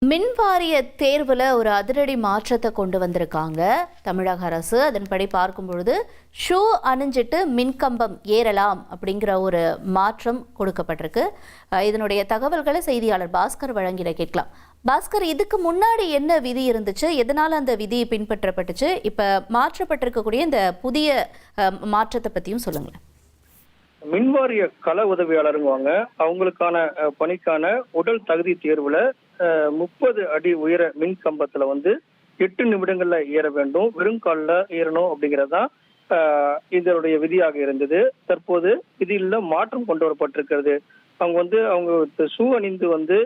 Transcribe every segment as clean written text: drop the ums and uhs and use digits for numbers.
மின்வாரிய தேர்வில் ஒரு அதிரடி மாற்றத்தை கொண்டு வந்திருக்காங்க தமிழக அரசு. அதன்படி பார்க்கும் பொழுது ஷூ அணிஞ்சிட்டு மின்கம்பம் ஏறலாம் அப்படிங்கிற ஒரு மாற்றம் கொடுக்கப்பட்டிருக்கு. இதனுடைய தகவல்களை செய்தியாளர் பாஸ்கர் வழங்கிட கேட்கலாம். பாஸ்கர், இதுக்கு முன்னாடி என்ன விதி இருந்துச்சு, எதனால அந்த விதி பின்பற்றப்பட்டுச்சு, இப்ப மாற்றப்பட்டிருக்கக்கூடிய இந்த புதிய மாற்றத்தை பத்தியும் சொல்லுங்களேன். மின்வாரிய கள உதவியாளருங்குவாங்க. அவங்களுக்கான பணிக்கான உடல் தகுதி தேர்வுல 30 அடி உயர மின் கம்பத்துல 8 நிமிடங்கள்ல ஏற வேண்டும், வெறும் காலில் ஏறணும் அப்படிங்கறதுதான் இதனுடைய விதியாக இருந்தது. தற்போது விதியில மாற்றம் கொண்டு வரப்பட்டிருக்கிறது. அவங்க ஷூ அணிந்து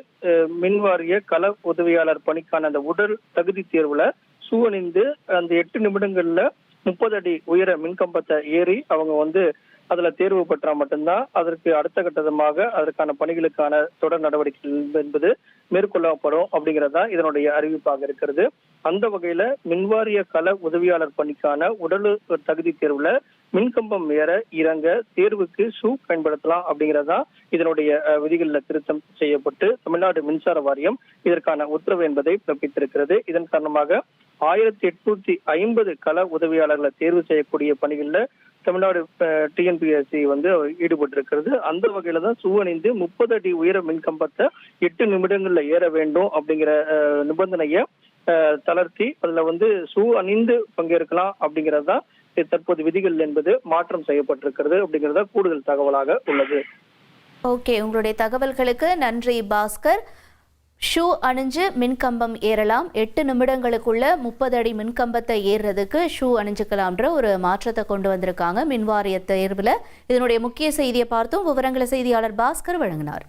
மின்வாரிய கள உதவியாளர் பணிக்கான அந்த உடல் தகுதி தேர்வுல ஷூ அணிந்து அந்த 8 நிமிடங்கள்ல 30 அடி உயர மின்கம்பத்தை ஏறி அவங்க அதுல தேர்வு பெற்றா மட்டும்தான் அதற்கு அடுத்த கட்டமாக அதற்கான பணிகளுக்கான தொடர் நடவடிக்கைகள் என்பது மேற்கொள்ளப்படும் அப்படிங்கறதா இதனுடைய அறிவிப்பாக இருக்கிறது. அந்த வகையில மின்வாரிய கள உதவியாளர் பணிக்கான உடல் தகுதி தேர்வுல மின்கம்பம் ஏற இறங்க தேர்வுக்கு ஷூ பயன்படுத்தலாம் அப்படிங்கறதா இதனுடைய விதிகளில் திருத்தம் செய்யப்பட்டு தமிழ்நாடு மின்சார வாரியம் இதற்கான உத்தரவு என்பதை பிறப்பித்திருக்கிறது. இதன் காரணமாக 1850 கள உதவியாளர்களை தேர்வு செய்யக்கூடிய பணிகள்ல தமிழ்நாடு டிஎன்பிஎஸ்சி ஈடுபட்டிருக்கிறது. அந்த வகையில தான் ஷூ அணிந்து 30 அடி உயர மின்கம்பத்தை 8 நிமிடங்கள்ல ஏற வேண்டும் அப்படிங்கிற நிபந்தனையை தளர்த்தி அதுல ஷூ அணிந்து பங்கேற்கலாம் அப்படிங்கறதா தற்போது விதிகள் என்பது மாற்றம் செய்யப்பட்டிருக்கிறது அப்படிங்கறத கூடுதல் தகவலாக உள்ளது. ஓகே, உங்களுடைய தகவல்களுக்கு நன்றி பாஸ்கர். ஷூ அணிஞ்சு மின்கம்பம் ஏறலாம், 8 நிமிடங்களுக்குள்ள 30 அடி மின்கம்பத்தை ஏறுறதுக்கு ஷூ அணிஞ்சுக்கலாம்ன்ற ஒரு மாற்றத்தை கொண்டு வந்திருக்காங்க மின்வாரிய தேர்வில். இதனுடைய முக்கிய செய்தியை பார்த்தோம். விவரங்களை செய்தியாளர் பாஸ்கர் வழங்கினார்.